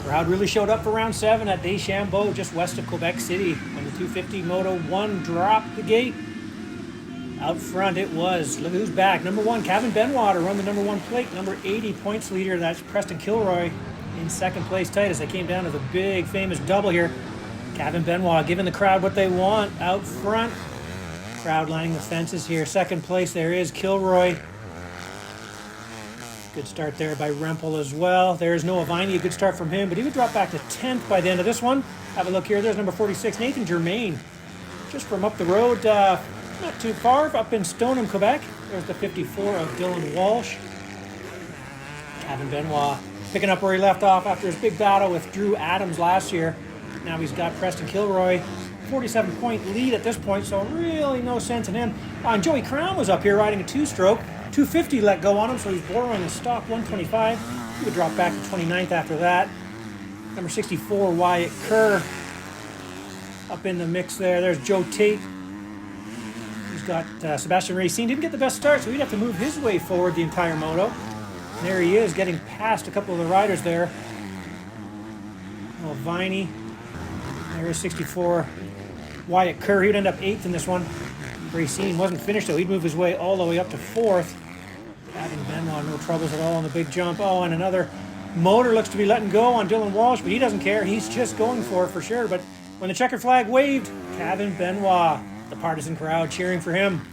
Crowd really showed up for round 7 at Deschambault, just west of Quebec City, when the 250 Moto 1 dropped the gate. Out front it was, look who's back, number 1, Kevin Benoit to run the number 1 plate, number 80 points leader, that's Preston Kilroy in second place tight as they came down to the big famous double here. Kevin Benoit giving the crowd what they want out front. Crowd lining the fences here. Second place there is Kilroy. Good start there by Rempel as well. There's Noah Viney, a good start from him, but he would drop back to 10th by the end of this one. Have a look here. There's number 46, Nathan Germain, just from up the road, not too far, up in Stoneham, Quebec. There's the 54 of Dylan Walsh. Kevin Benoit picking up where he left off after his big battle with Drew Adams last year. Now he's got Preston Kilroy, 47-point lead at this point, so really no sense in him. And Joey Crown was up here riding a 2-stroke. 250 let go on him, so he's borrowing a stock 125. He would drop back to 29th after that. Number 64, Wyatt Kerr, up in the mix there. There's Joe Tate. He's got Sebastian Racine. Didn't get the best start, so he'd have to move his way forward the entire moto. And there he is, getting past a couple of the riders there. Oh, Viney. There is 64, Wyatt Kerr. He would end up 8th in this one. Racine wasn't finished, though. He'd move his way all the way up to 4th. Kevin Benoit, no troubles at all on the big jump. Oh, and another motor looks to be letting go on Dylan Walsh, but he doesn't care. He's just going for it for sure. But when the checker flag waved, Kevin Benoit, the partisan crowd cheering for him.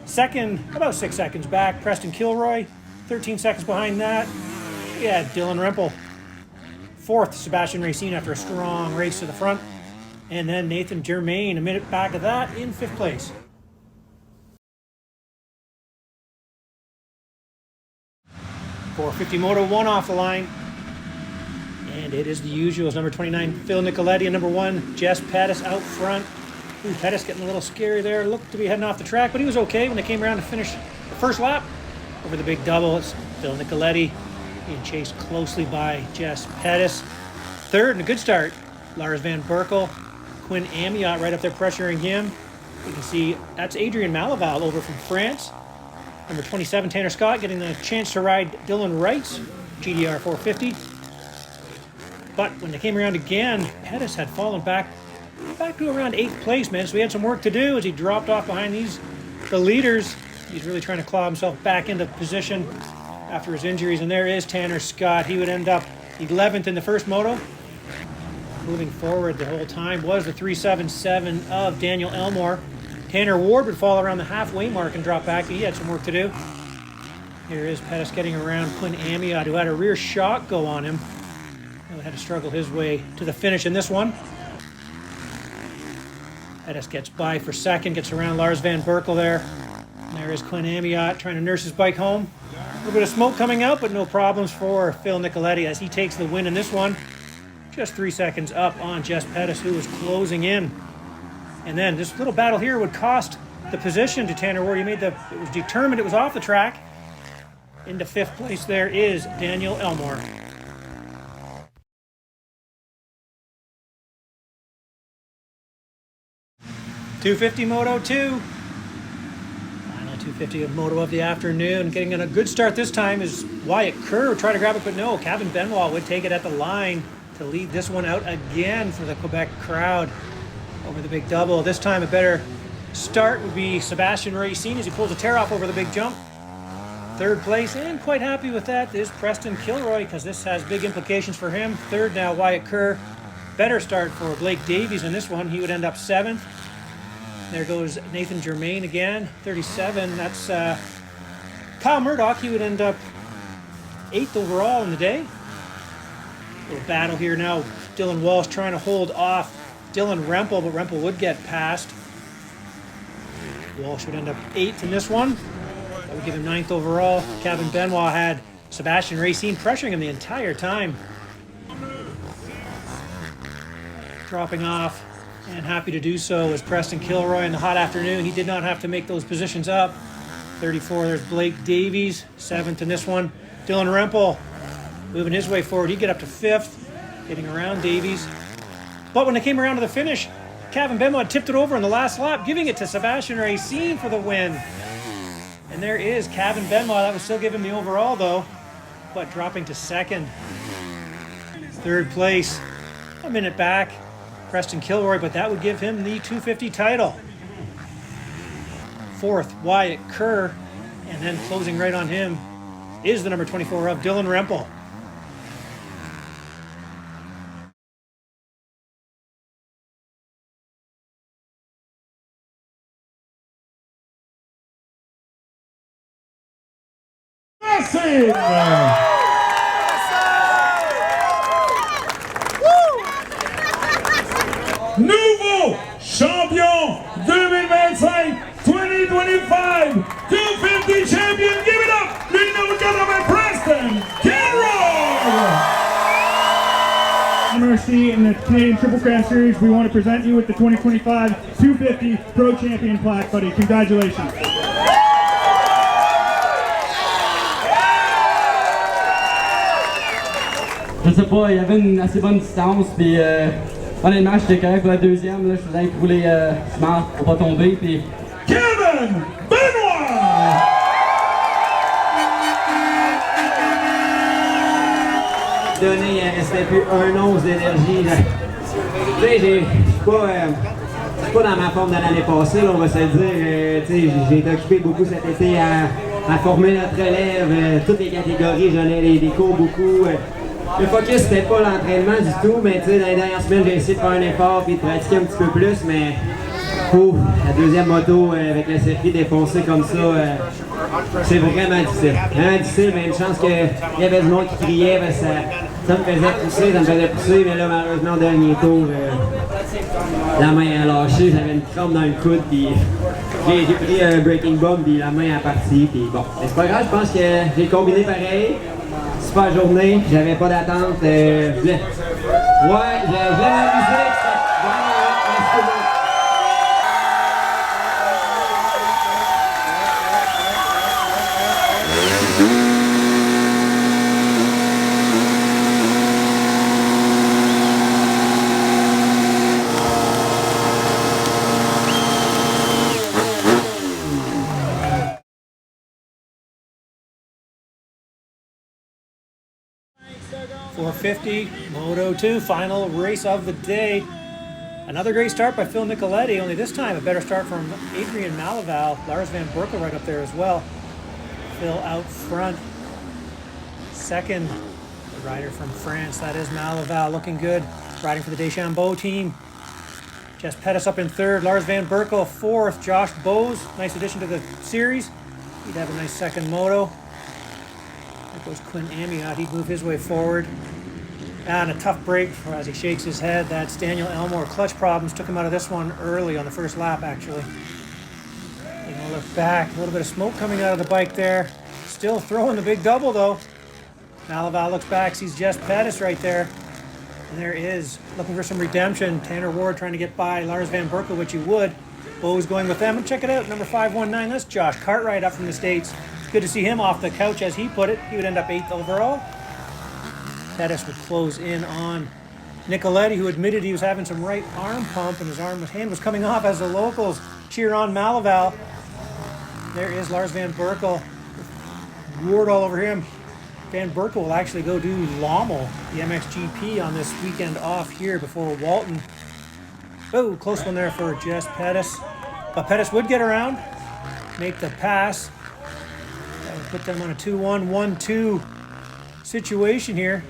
Second, about 6 seconds back, Preston Kilroy. 13 seconds behind that, we had Dylan Rempel. 4th, Sebastian Racine after a strong race to the front. And then Nathan Germain, a minute back of that, in 5th place. .450 Moto 1 off the line. And it is the usuals. Number 29, Phil Nicoletti, and number 1, Jess Pettis out front. Ooh, Pettis getting a little scary there. Looked to be heading off the track, but he was okay when they came around to finish the first lap. Over the big double, it's Phil Nicoletti being chased closely by Jess Pettis. Third, and a good start, Lars Van Berkel. Quinn Amiot right up there pressuring him. You can see that's Adrian Malaval over from France. Number 27, Tanner Scott, getting the chance to ride Dylan Wright's GDR 450. But when they came around again, Pettis had fallen back to around 8th place, man. So he had some work to do as he dropped off behind the leaders. He's really trying to claw himself back into position after his injuries. And there is Tanner Scott. He would end up 11th in the first moto. Moving forward the whole time was the 377 of Daniel Elmore. Tanner Ward would fall around the halfway mark and drop back. He had some work to do. Here is Pettis getting around Quinn Amiot, who had a rear shock go on him. He had to struggle his way to the finish in this one. Pettis gets by for second, gets around Lars Van Berkel there. And there is Quinn Amiot trying to nurse his bike home. A little bit of smoke coming out, but no problems for Phil Nicoletti as he takes the win in this one. Just 3 seconds up on Jess Pettis, who was closing in. And then this little battle here would cost the position to Tanner Ward. It was determined it was off the track. Into 5th place there is Daniel Elmore. .250 Moto 2. Final 250 of Moto of the afternoon. Getting in a good start this time is Wyatt Kerr. Trying to grab it, but no. Kevin Benoit would take it at the line to lead this one out again for the Quebec crowd over the big double. This time a better start would be Sebastian Racine as he pulls a tear off over the big jump. 3rd place, and quite happy with that, is Preston Kilroy because this has big implications for him. 3rd now, Wyatt Kerr. Better start for Blake Davies in this one. He would end up 7th. There goes Nathan Germain again, 37. That's Kyle Murdoch. He would end up 8th overall in the day. Little battle here now. Dylan Walsh trying to hold off Dylan Rempel, but Rempel would get past. Walsh would end up 8th in this one. That would give him 9th overall. Kevin Benoit had Sebastian Racine pressuring him the entire time. Dropping off, and happy to do so, was Preston Kilroy in the hot afternoon. He did not have to make those positions up. 34, there's Blake Davies, 7th in this one. Dylan Rempel moving his way forward. He'd get up to 5th, getting around Davies. But when they came around to the finish, Kevin Benoit tipped it over in the last lap, giving it to Sebastian Racine for the win. And there is Kevin Benoit. That would still give him the overall, though, but dropping to 2nd. Third place, a minute back, Preston Kilroy, but that would give him the 250 title. Fourth, Wyatt Kerr, and then closing right on him is the number 24 of Dylan Rempel. Nouveau champion 2025, 2025, 250 champion, give it up, le numéro 80, Preston Kilroy! Mercy in the Canadian Triple Crown Series, we want to present you with the 2025 250 Pro Champion plaque, buddy. Congratulations. Je sais pas, il y avait une assez bonne distance, puis honnêtement, j'étais correct pour la deuxième, là, je faisais rouler smart pour pas tomber, puis... Kevin Benoit! Donné, il restait plus un once d'énergie. Tu sais, je suis pas dans ma forme de l'année passée, là, on va se le dire. Tu sais, j'ai été occupé beaucoup cet été à former notre relève, toutes les catégories, j'en ai des cours beaucoup. Le focus, c'était pas l'entraînement du tout, mais tu sais, dans les dernières semaines, j'ai essayé de faire un effort et de pratiquer un petit peu plus, mais la deuxième moto avec le circuit défoncé comme ça, c'est vraiment difficile. Vraiment difficile, mais une chance qu'il y avait du monde qui criait, parce que ça me faisait pousser, mais là, malheureusement, au dernier tour, la main a lâché, j'avais une crampe dans le coude, puis j'ai pris un breaking bomb, puis la main a parti, puis bon. Mais c'est pas grave, je pense que j'ai combiné pareil. Super journée, j'avais pas d'attente. Ouais, j'ai la musique. .450, Moto 2, final race of the day. Another great start by Phil Nicoletti, only this time a better start from Adrian Malaval. Lars Van Berkel right up there as well. Phil out front. Second, the rider from France, that is Malaval, looking good. Riding for the Deschambault team. Jess Pettis up in third, Lars Van Berkel fourth, Josh Bose, nice addition to the series. He'd have a nice second moto. There goes Quinn Amiot, he'd move his way forward. And a tough break as he shakes his head. That's Daniel Elmore. Clutch problems took him out of this one early on the first lap, actually. Taking a look back, a little bit of smoke coming out of the bike there. Still throwing the big double, though. Malaval looks back, sees Jess Pettis right there. And there is, looking for some redemption. Tanner Ward trying to get by Lars Van Berkel, which he would. Bo's going with them. And check it out, number 519, that's Josh Cartwright up from the States. Good to see him off the couch, as he put it. He would end up 8th overall. Pettis would close in on Nicoletti, who admitted he was having some right arm pump and his hand was coming off as the locals cheer on Malaval. There is Lars Van Berkel. Ward all over him. Van Berkel will actually go do Lommel, the MXGP, on this weekend off here before Walton. Oh, close one there for Jess Pettis. But Pettis would get around, make the pass. That would put them on a 2-1, 1-2 situation here.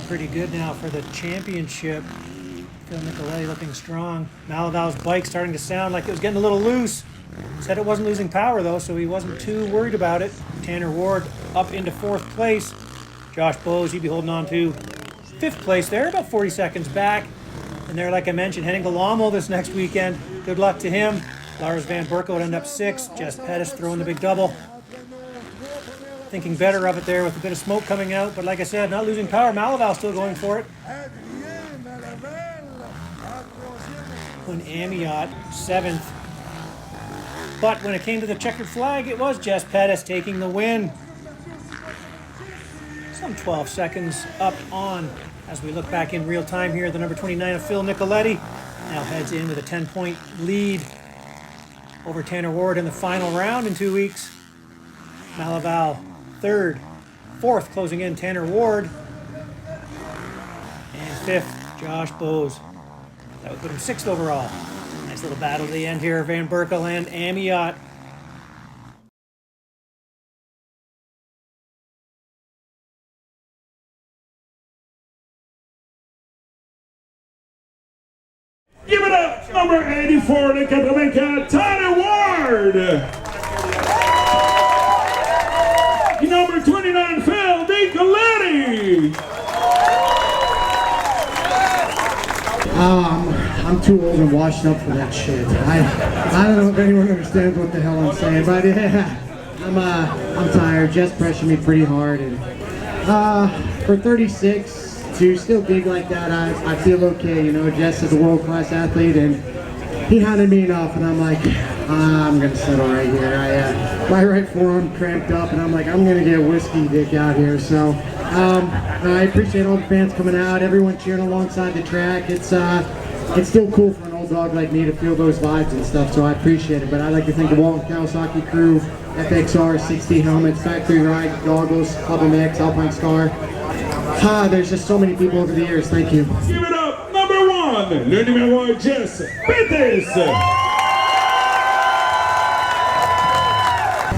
Pretty good now for the championship. Phil Nicoletti looking strong. Malaval's bike starting to sound like it was getting a little loose. Said it wasn't losing power though, so he wasn't too worried about it. Tanner Ward up into 4th place. Josh Bose, he'd be holding on to 5th place there, about 40 seconds back. And there, like I mentioned, heading to Lommel this next weekend. Good luck to him. Lars Van Berkel would end up 6th. Jess Pettis throwing the big double. Thinking better of it there with a bit of smoke coming out, but like I said, not losing power. Malaval still going for it. When Amiot 7th. But when it came to the checkered flag, it was Jess Pettis taking the win. Some 12 seconds up on as we look back in real time here. The number 29 of Phil Nicoletti now heads in with a 10-point lead over Tanner Ward in the final round in 2 weeks. Malaval 3rd, 4th closing in Tanner Ward. 5th, Josh Bose. That would put him 6th overall. Nice little battle at the end here, Van Berkel and Amiot. Give it up, number 84, the Katameka, Tyler Ward. Number 29, Phil Nicoletti. I'm too old and washed up for that shit. I don't know if anyone understands what the hell I'm saying, but yeah, I'm tired. Jess pressured me pretty hard, and for 36 to still dig like that, I feel okay. You know, Jess is a world-class athlete, and he hounded me enough, and I'm like, I'm gonna settle right here. My right forearm cramped up, and I'm like, I'm gonna get whiskey dick out here. So I appreciate all the fans coming out, everyone cheering alongside the track. It's still cool for an old dog like me to feel those vibes and stuff, so I appreciate it. But I'd like to thank the Walton Kawasaki crew, FXR 60 helmets, Factory Ride goggles, Club MX, Alpine Star. There's just so many people over the years. Thank you. Give it up, number 1, le numéro 1, Jess Pettis.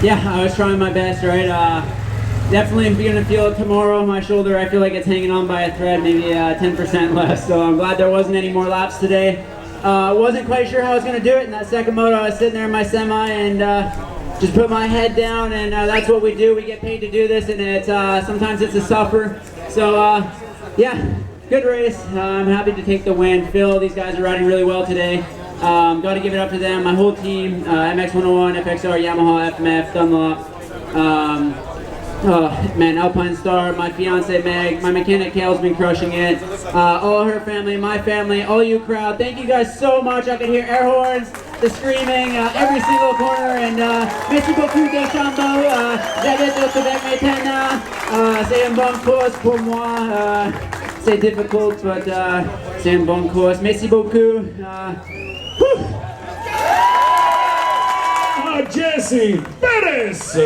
Yeah, I was trying my best, right? Definitely gonna feel it tomorrow. My shoulder, I feel like it's hanging on by a thread, maybe 10% less. So I'm glad there wasn't any more laps today. Wasn't quite sure how I was gonna do it in that second moto. I was sitting there in my semi and just put my head down, and that's what we do. We get paid to do this, and it's sometimes it's a suffer. So yeah, good race. I'm happy to take the win. Phil, these guys are riding really well today. Got to give it up to them. My whole team, MX101, FXR, Yamaha, FMF, Dunlop. Man, Alpine Star, my fiance Meg, my mechanic Kale's been crushing it. All her family, my family, all you crowd. Thank you guys so much. I could hear air horns, the screaming, every single corner. And merci beaucoup Deschambault. J'habite au Québec maintenant. C'est une bonne course pour moi. C'est difficult, but c'est une bonne course. Merci beaucoup. Jesse Pettis.